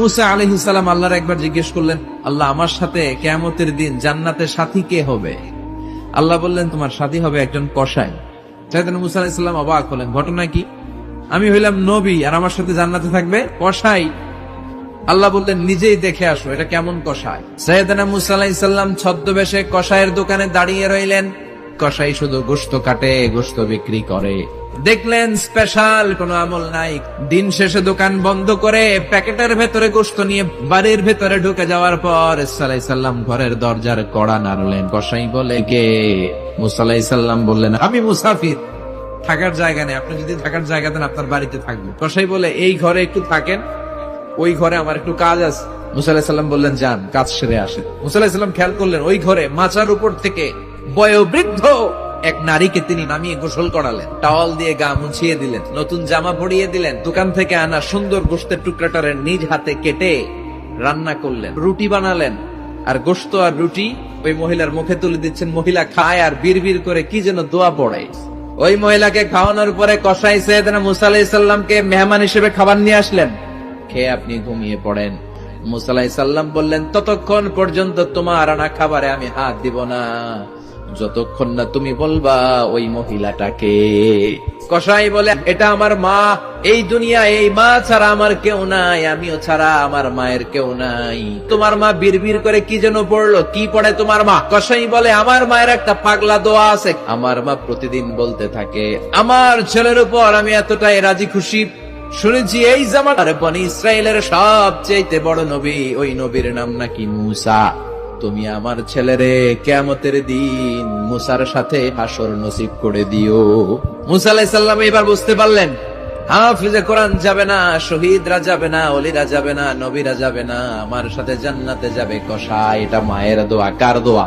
মুসা আলাইহিস সালাম আল্লাহর একবার জিজ্ঞেস করলেন, আল্লাহ আমার সাথে কিয়ামতের দিন জান্নাতের সাথী কে হবে? আল্লাহ বললেন, তোমার সাথী হবে একজন কসাই। সাইয়েদনা মুসা আলাইহিস সালাম অবাক হলেন, ঘটনা কি? আমি হইলাম নবী আর আমার সাথে জান্নাতে থাকবে কসাই? আল্লাহ বললেন, নিজেই দেখে আসো এটা কেমন কসাই। সাইয়েদনা মুসা আলাইহিস সালাম ছদ্মবেশে কসাইয়ের দোকানে দাঁড়িয়ে রইলেন। কসাই শুধু গোশত কাটে, গোশত বিক্রি করে। দেখলেন স্পেশাল কোনো আমল নাই। দিন শেষে দোকান বন্ধ করে প্যাকেটের ভেতরে গোশত নিয়ে বাড়ির ভেতরে ঢুকে যাওয়ার পর ঈসা আলাইহিস সালাম ঘরের দরজার কড়া নাড়লেন। কসাই বলে, কে? মুসা আলাইহিস সালাম বললেন, আমি মুসাফির, থাকার জায়গা নেই, আপনি যদি থাকার জায়গা দেন আপনার বাড়িতে থাকবেন। কসাই বলে, এই ঘরে একটু থাকেন, ওই ঘরে আমার একটু কাজ আছে। মুসা আলাইহিস সালাম বললেন, যান, কাজ সেরে আসেন। মুসা আলাইহিস সালাম খেয়াল করলেন, ওই ঘরে মাচার উপর থেকে বয়োবৃদ্ধ এক নারীকে তিনি নামিয়ে গোসল করালেন, টাওয়াল দিয়ে গা মুছিয়ে দিলেন, নতুন জামা পরিয়ে দিলেন, দোকান থেকে আনা সুন্দর গোশতের টুকরাটারে নিজ হাতে কেটে রান্না করলেন, রুটি বানালেন, আর গোশত আর রুটি ওই মহিলার মুখে তুলে দিচ্ছেন। মহিলা খায় আর বিড়বিড় করে কি যেন দোয়া পড়ে। ওই মহিলাকে খাওয়ানোর পরে কসাই সাইয়েদনা মুসা আলাইহিস সালামকে মেহমান হিসেবে খাবার নিয়ে আসলেন। খেয়ে আপনি ঘুমিয়ে পড়েন। মুসা আলাইহিস সালাম বললেন, ততক্ষণ পর্যন্ত তোমার আনা খাবারে আমি হাত দিব না যতক্ষণ না তুমি বলবা ওই মহিলাটাকে। কসাই বলে, এটা আমার মা, এই দুনিয়া এই মা ছাড়া আমার কেউ নাই, আমিও ছাড়া আমার মায়ের কেউ নাই। তোমার মা বিড়বিড় করে কি যেন পড়লো, কি পড়ে তোমার মা? কসাই বলে, আমার মায়ের একটা পাগলা দোয়া আছে, আমার মা প্রতিদিন বলতে থাকে, আমার ছেলের উপর আমি এতটাই রাজি খুশি, শুনেছি এই জামানার বনি ইসরায়েলের সবচেয়ে বড় নবী, ওই নবীর নাম নাকি মুসা। তুমি আমার ছেলেরে কিয়ামতের দিন মুসার সাথে হাসর নসিব করে দিও। মুসা আলাইহিস সালাম এবার বুঝতে পারলেন, হাফিজে কোরআন যাবে না, শহীদরা যাবে না, ওলিরা যাবে না, নবীরা যাবে না, আমার সাথে জান্নাতে যাবে কসাই। এটা মায়ের দোয়া। কার দোয়া?